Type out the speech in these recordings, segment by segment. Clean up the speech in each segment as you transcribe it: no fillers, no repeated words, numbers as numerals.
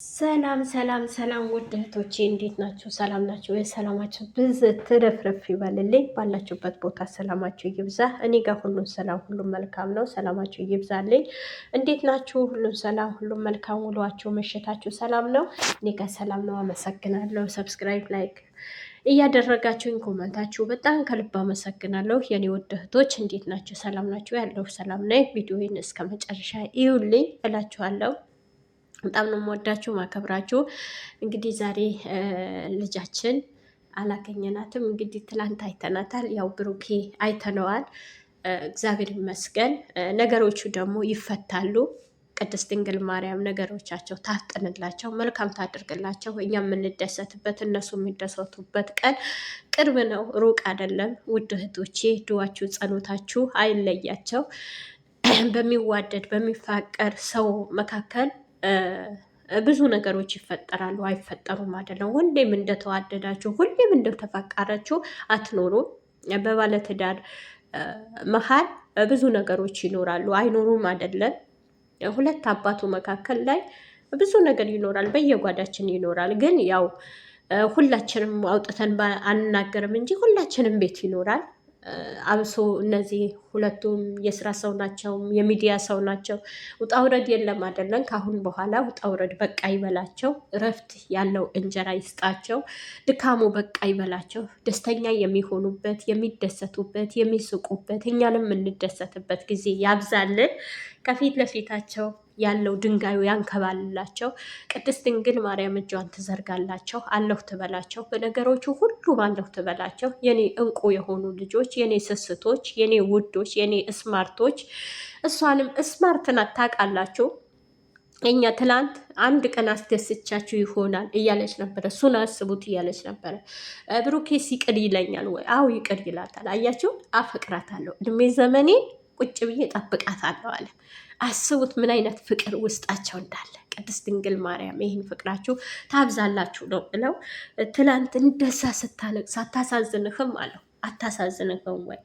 ሰላም ሰላም ሰላም ውድ እህቶቼ እንዴት ናችሁ? ሰላም ናችሁ? የሰላማችሁ ብዝት ትረፍረፍ ይበልልኝ። ባላችሁበት ቦታ ሰላማችሁ ይብዛ። እኔ ጋር ሁሉም ሰላም፣ ሁሉም መልካም ነው። ሰላማችሁ ይብዛልኝ። እንዴት ናችሁ? ሁሉም ሰላም፣ ሁሉም መልካም። ውሏችሁ መሸታችሁ ሰላም ነው? እኔ ጋር ሰላም ነው። አመሰግናለሁ። ሰብስክራይብ፣ ላይክ እያደረጋችሁኝ ኮመንታችሁ በጣም ከልብ አመሰግናለሁ። የኔ ውድ እህቶች እንዴት ናችሁ? ሰላም ናችሁ? ያለው ሰላም ነኝ። ቪዲዮውን እስከ መጨረሻ ይዩልኝ እላችኋለሁ። በጣም ነው የምወዳችሁ ማከብራችሁ። እንግዲህ ዛሬ ልጃችን አላገኘናትም። እንግዲህ ትላንት አይተናታል። ያው ብሩኬ አይተነዋል። እግዚአብሔር ይመስገን። ነገሮቹ ደግሞ ይፈታሉ። ቅድስት ድንግል ማርያም ነገሮቻቸው ታፍጥንላቸው፣ መልካም ታድርግላቸው። እኛ የምንደሰትበት እነሱ የሚደሰቱበት ቀን ቅርብ ነው፣ ሩቅ አይደለም። ውድ እህቶቼ ድዋችሁ ጸሎታችሁ አይለያቸው። በሚዋደድ በሚፋቀር ሰው መካከል ብዙ ነገሮች ይፈጠራሉ። አይፈጠሩም አይደለም። ሁሌም እንደተዋደዳችሁ ሁሌም እንደተፈቃራችሁ አትኖሩም። በባለትዳር መሀል ብዙ ነገሮች ይኖራሉ። አይኖሩም አይደለም። ሁለት አባቱ መካከል ላይ ብዙ ነገር ይኖራል። በየጓዳችን ይኖራል። ግን ያው ሁላችንም አውጥተን አናገርም እንጂ ሁላችንም ቤት ይኖራል። አብሶ እነዚህ ሁለቱም የስራ ሰው ናቸው፣ የሚዲያ ሰው ናቸው። ውጣውረድ የለም አይደለም። ከአሁን በኋላ ውጣውረድ በቃ ይበላቸው። እረፍት ያለው እንጀራ ይስጣቸው። ድካሙ በቃ ይበላቸው። ደስተኛ የሚሆኑበት፣ የሚደሰቱበት፣ የሚስቁበት፣ እኛንም የምንደሰትበት ጊዜ ያብዛልን። ከፊት ለፊታቸው ያለው ድንጋዩ ያንከባልላቸው። ቅድስት ድንግል ማርያም እጇን ትዘርጋላቸው፣ አለሁ ትበላቸው። በነገሮቹ ሁሉም አለሁ ትበላቸው። የኔ እንቁ የሆኑ ልጆች፣ የኔ ስስቶች፣ የኔ ውዶች፣ የኔ እስማርቶች። እሷንም እስማርት ናት ታውቃላችሁ። እኛ ትላንት አንድ ቀን አስደስቻችሁ ይሆናል እያለች ነበረ። እሱን አስቡት እያለች ነበረ። ብሩኬስ ይቅር ይለኛል ወይ? አዎ ይቅር ይላታል። አያችሁ፣ አፈቅራታለሁ፣ እድሜ ዘመኔ ቁጭ ብዬ ጠብቃታለሁ አለ። አስቡት ምን አይነት ፍቅር ውስጣቸው እንዳለ። ቅድስት ድንግል ማርያም ይህን ፍቅራችሁ ታብዛላችሁ ነው ብለው ትላንት እንደዛ ስታለቅስ አታሳዝንህም አለው። አታሳዝንህም ወይ?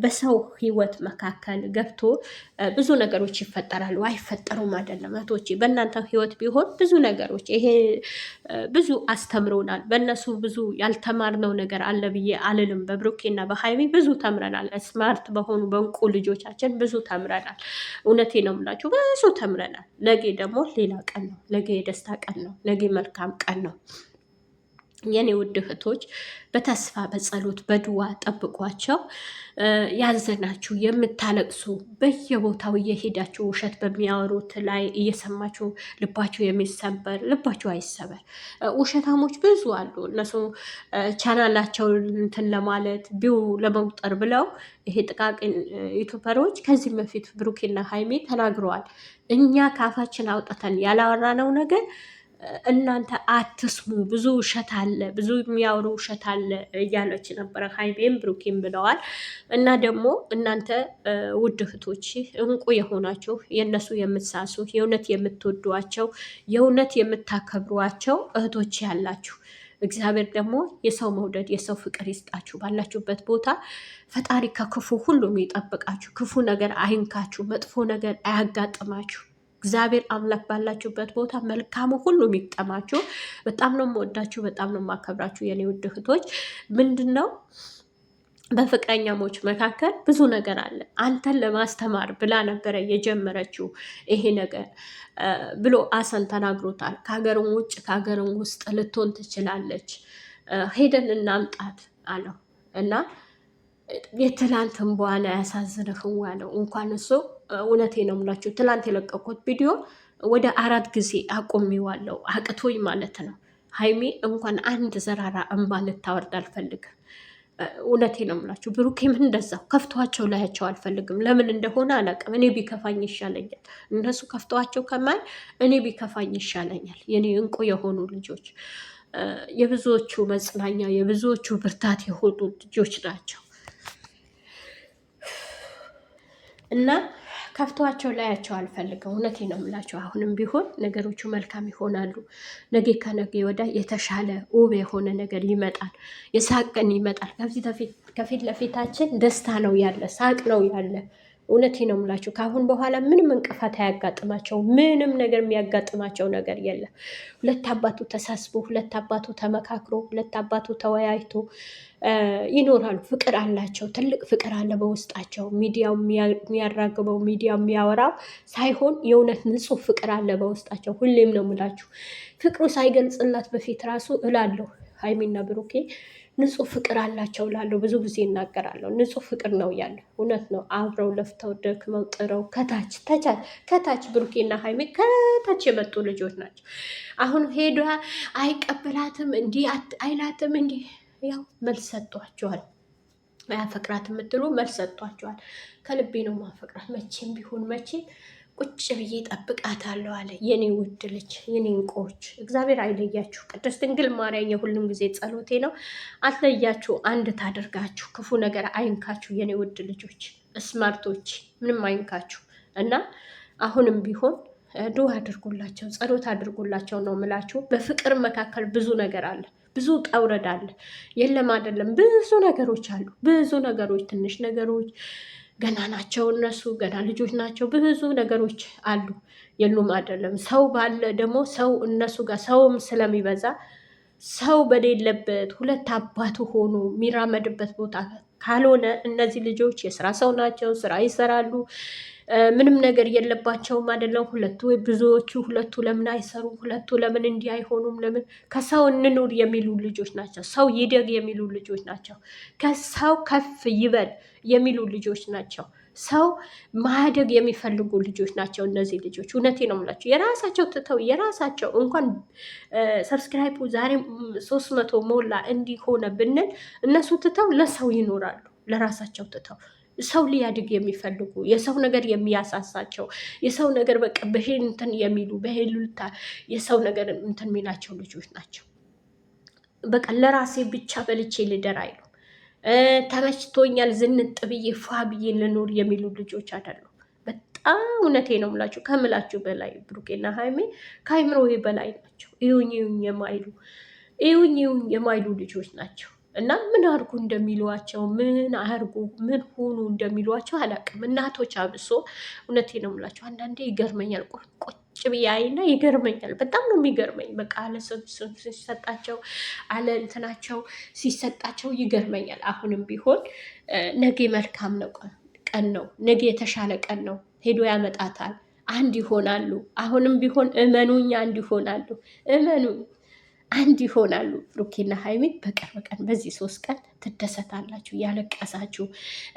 በሰው ህይወት መካከል ገብቶ ብዙ ነገሮች ይፈጠራሉ። አይፈጠሩም አይደለም እህቶቼ። በእናንተ ህይወት ቢሆን ብዙ ነገሮች ይሄ ብዙ አስተምሮናል። በእነሱ ብዙ ያልተማርነው ነገር አለ ብዬ አልልም። በብሩኬና በሀይሚ ብዙ ተምረናል። ስማርት በሆኑ በእንቁ ልጆቻችን ብዙ ተምረናል። እውነቴ ነው የምላችሁ፣ ብዙ ተምረናል። ነገ ደግሞ ሌላ ቀን ነው። ነገ የደስታ ቀን ነው። ነገ መልካም ቀን ነው። የኔ ውድ እህቶች በተስፋ በጸሎት በድዋ ጠብቋቸው። ያዘናችሁ የምታለቅሱ በየቦታው እየሄዳችሁ ውሸት በሚያወሩት ላይ እየሰማችሁ ልባችሁ የሚሰበር ልባችሁ አይሰበር። ውሸታሞች ብዙ አሉ። እነሱ ቻናላቸውን እንትን ለማለት ቢው ለመቁጠር ብለው ይሄ ጥቃቅን ዩቱበሮች ከዚህ በፊት ብሩኬና ሀይሜ ተናግረዋል። እኛ ካፋችን አውጥተን ያላወራነው ነገር እናንተ አትስሙ፣ ብዙ ውሸት አለ፣ ብዙ የሚያወሩ ውሸት አለ እያለች ነበረ ሀይሜም ብሩኬም ብለዋል። እና ደግሞ እናንተ ውድ እህቶች እንቁ የሆናችሁ የእነሱ የምትሳሱ የእውነት የምትወዷቸው የእውነት የምታከብሯቸው እህቶች ያላችሁ እግዚአብሔር ደግሞ የሰው መውደድ የሰው ፍቅር ይስጣችሁ። ባላችሁበት ቦታ ፈጣሪ ከክፉ ሁሉም ይጠብቃችሁ። ክፉ ነገር አይንካችሁ፣ መጥፎ ነገር አያጋጥማችሁ። እግዚአብሔር አምላክ ባላችሁበት ቦታ መልካሙ ሁሉ የሚጠማችሁ። በጣም ነው የምወዳችሁ፣ በጣም ነው የማከብራችሁ የኔ ውድ እህቶች። ምንድን ነው በፍቅረኛሞች መካከል ብዙ ነገር አለ። አንተን ለማስተማር ብላ ነበረ የጀመረችው ይሄ ነገር ብሎ አሰን ተናግሮታል። ከሀገርም ውጭ ከሀገርም ውስጥ ልትሆን ትችላለች፣ ሄደን እናምጣት አለው እና የትላንትን በኋላ ያሳዝንህም ዋለው እንኳን እሱ እውነቴ ነው የምላችሁ። ትላንት የለቀኩት ቪዲዮ ወደ 4 ጊዜ አቆሚዋለሁ አቅቶኝ ማለት ነው። ሀይሜ እንኳን አንድ ዘራራ እንባ ልታወርድ አልፈልግም። እውነቴ ነው የምላችሁ። ብሩኬም እንደዛው ከፍቷቸው ላያቸው አልፈልግም። ለምን እንደሆነ አላውቅም። እኔ ቢከፋኝ ይሻለኛል። እነሱ ከፍተዋቸው ከማይ እኔ ቢከፋኝ ይሻለኛል። የኔ እንቁ የሆኑ ልጆች፣ የብዙዎቹ መጽናኛ የብዙዎቹ ብርታት የሆኑ ልጆች ናቸው እና ከፍቷቸው ላያቸው አልፈልግም። እውነቴ ነው የምላቸው። አሁንም ቢሆን ነገሮቹ መልካም ይሆናሉ። ነገ ከነገ ወዳ የተሻለ ውብ የሆነ ነገር ይመጣል። የሳቅ ቀን ይመጣል። ከፊት ለፊታችን ደስታ ነው ያለ፣ ሳቅ ነው ያለ። እውነቴ ነው የምላችሁ። ከአሁን በኋላ ምንም እንቅፋት አያጋጥማቸው፣ ምንም ነገር የሚያጋጥማቸው ነገር የለም። ሁለት አባቱ ተሳስቦ፣ ሁለት አባቱ ተመካክሮ፣ ሁለት አባቱ ተወያይቶ ይኖራሉ። ፍቅር አላቸው፣ ትልቅ ፍቅር አለ በውስጣቸው። ሚዲያው የሚያራግበው ሚዲያው የሚያወራው ሳይሆን የእውነት ንጹሕ ፍቅር አለ በውስጣቸው። ሁሌም ነው የምላችሁ። ፍቅሩ ሳይገልጽላት በፊት ራሱ እላለሁ ሀይሚና ብሩኬ ንጹሕ ፍቅር አላቸው ላለው ብዙ ጊዜ እናገራለሁ። ንጹሕ ፍቅር ነው ያለ፣ እውነት ነው። አብረው ለፍተው ደክመው ጥረው ከታች ብሩኬና ሀይሜ ከታች የመጡ ልጆች ናቸው። አሁን ሄዷ አይቀበላትም እንዲህ አይላትም እንዲህ ያው መልስ ሰጧቸዋል። አያፈቅራት የምትሉ መልስ ሰጧቸዋል። ከልቤ ነው ማፈቅራት መቼም ቢሆን መቼ ቁጭ ብዬ ጠብቃታለሁ አለ። የኔ ውድ ልጅ የኔ እንቁዎች እግዚአብሔር አይለያችሁ። ቅድስት ድንግል ማርያም የሁሉም ጊዜ ጸሎቴ ነው። አትለያችሁ፣ አንድ ታደርጋችሁ፣ ክፉ ነገር አይንካችሁ። የኔ ውድ ልጆች ስማርቶች ምንም አይንካችሁ እና አሁንም ቢሆን ዱዓ አድርጉላቸው፣ ጸሎት አድርጉላቸው ነው ምላችሁ። በፍቅር መካከል ብዙ ነገር አለ፣ ብዙ ጠውረድ አለ። የለም አይደለም፣ ብዙ ነገሮች አሉ፣ ብዙ ነገሮች፣ ትንሽ ነገሮች ገና ናቸው። እነሱ ገና ልጆች ናቸው። ብዙ ነገሮች አሉ፣ የሉም አይደለም። ሰው ባለ ደግሞ ሰው እነሱ ጋር ሰውም ስለሚበዛ ሰው በሌለበት ሁለት አባቱ ሆኖ የሚራመድበት ቦታ ካልሆነ እነዚህ ልጆች የስራ ሰው ናቸው፣ ስራ ይሰራሉ። ምንም ነገር የለባቸውም አይደለም። ሁለቱ ወይ ብዙዎቹ ሁለቱ ለምን አይሰሩም? ሁለቱ ለምን እንዲህ አይሆኑም? ለምን ከሰው እንኑር የሚሉ ልጆች ናቸው። ሰው ይደግ የሚሉ ልጆች ናቸው። ከሰው ከፍ ይበል የሚሉ ልጆች ናቸው። ሰው ማደግ የሚፈልጉ ልጆች ናቸው እነዚህ ልጆች። እውነቴ ነው የምላቸው። የራሳቸው ትተው የራሳቸው እንኳን ሰብስክራይቡ ዛሬ 300 ሞላ እንዲሆነ ብንል እነሱ ትተው ለሰው ይኖራሉ። ለራሳቸው ትተው ሰው ሊያድግ የሚፈልጉ የሰው ነገር የሚያሳሳቸው የሰው ነገር በቃ በሄል እንትን የሚሉ በሄሉልታ የሰው ነገር እንትን የሚላቸው ልጆች ናቸው። በቃ ለራሴ ብቻ በልቼ ልደር አይሉ፣ ተመችቶኛል ዝንጥ ብዬ ፏ ብዬ ልኖር የሚሉ ልጆች አይደሉም። በጣም እውነቴ ነው የምላችሁ፣ ከምላችሁ በላይ ብሩኬና ሀይሜ ከአይምሮዬ በላይ ናቸው። ይሁኝ የማይሉ ልጆች ናቸው። እና ምን አርጉ እንደሚሏቸው ምን አርጉ ምን ሆኑ እንደሚሏቸው አላውቅም። እናቶች አብሶ እውነቴ ነው የምላቸው አንዳንዴ ይገርመኛል። ቁጭ ብዬ አይና ይገርመኛል። በጣም ነው የሚገርመኝ። በቃ አለ ሲሰጣቸው አለ እንትናቸው ሲሰጣቸው ይገርመኛል። አሁንም ቢሆን ነገ መልካም ነው ቀን ነው። ነገ የተሻለ ቀን ነው። ሄዶ ያመጣታል። አንድ ይሆናሉ። አሁንም ቢሆን እመኑኝ፣ አንድ ይሆናሉ። እመኑኝ አንድ ይሆናሉ። ብሩኬና ሀይሚ በቅርብ ቀን በዚህ 3 ቀን ትደሰታላችሁ። ያለቀሳችሁ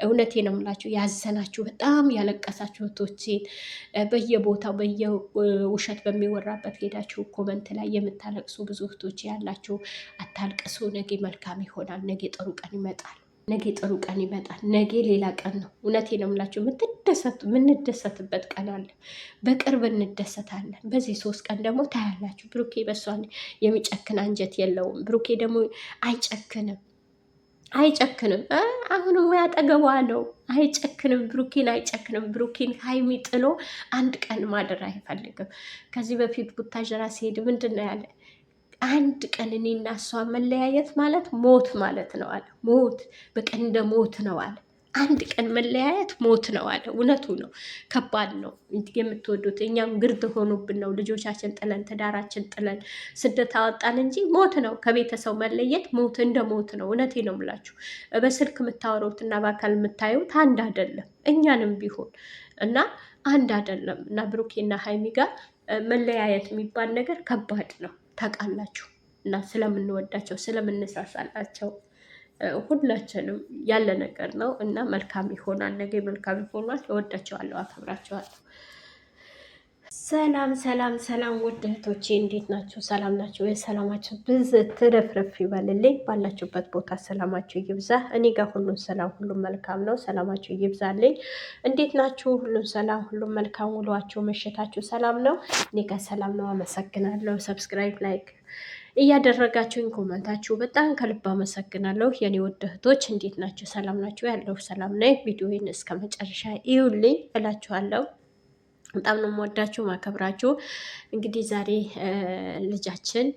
እውነቴ ነው የምላችሁ ያዘናችሁ በጣም ያለቀሳችሁ እህቶቼን በየቦታው በየውሸት በሚወራበት ሄዳችሁ ኮመንት ላይ የምታለቅሱ ብዙ እህቶቼ ያላችሁ አታልቅሱ። ነገ መልካም ይሆናል። ነገ ጥሩ ቀን ይመጣል። ነገ ጥሩ ቀን ይመጣል። ነገ ሌላ ቀን ነው። እውነቴ ነው የምላችሁ የምንደሰትበት ቀን አለ። በቅርብ እንደሰታለን። በዚህ 3 ቀን ደግሞ ታያላችሁ። ብሩኬ በሷን የሚጨክን አንጀት የለውም። ብሩኬ ደግሞ አይጨክንም። አሁንም ያጠገቧ ነው። አይጨክንም። ብሩኬን አይጨክንም። ብሩኬን ሀይሚ ጥሎ አንድ ቀን ማደር አይፈልግም። ከዚህ በፊት ቡታጀራ ሲሄድ ምንድን ነው ያለ? አንድ ቀን እኔና እሷ መለያየት ማለት ሞት ማለት ነው አለ። ሞት በቃ እንደ ሞት ነው አለ። አንድ ቀን መለያየት ሞት ነው አለ። እውነቱ ነው። ከባድ ነው። የምትወዱት እኛም ግርድ ሆኖብን ነው ልጆቻችን ጥለን ትዳራችን ጥለን ስደት አወጣን እንጂ ሞት ነው። ከቤተሰብ መለየት ሞት እንደ ሞት ነው። እውነቴ ነው የምላችሁ። በስልክ የምታወሩት እና በአካል የምታዩት አንድ አይደለም። እኛንም ቢሆን እና አንድ አይደለም እና ብሩኬና ሀይሚ ጋር መለያየት የሚባል ነገር ከባድ ነው። ታውቃላችሁ እና ስለምንወዳቸው ስለምንሳሳላቸው ሁላችንም ያለ ነገር ነው እና መልካም ይሆናል። ነገ መልካም ይሆናል። እወዳቸዋለሁ፣ አከብራቸዋለሁ። ሰላም ውድ እህቶቼ እንዴት ናቸው? ሰላም ናቸው? የሰላማቸው ብዝት ትረፍረፍ ይበልልኝ። ባላችሁበት ቦታ ሰላማችሁ ይብዛ። እኔ ጋር ሁሉም ሰላም፣ ሁሉም መልካም ነው። ሰላማችሁ ይብዛልኝ። እንዴት ናችሁ? ሁሉም ሰላም፣ ሁሉም መልካም። ውሏችሁ መሸታችሁ ሰላም ነው? እኔ ጋር ሰላም ነው። አመሰግናለሁ። ሰብስክራይብ ላይክ እያደረጋችሁኝ ኮመንታችሁ በጣም ከልብ አመሰግናለሁ። የኔ ውድ እህቶች እንዴት ናቸው? ሰላም ናቸው? ያለው ሰላም ነኝ። ቪዲዮውን እስከ መጨረሻ ይዩልኝ እላችኋለሁ። በጣም ነው የምወዳችሁ ማከብራችሁ። እንግዲህ ዛሬ ልጃችን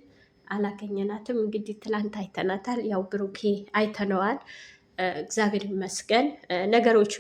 አላገኘናትም። እንግዲህ ትላንት አይተናታል። ያው ብሩኬ አይተነዋል። እግዚአብሔር ይመስገን ነገሮቹ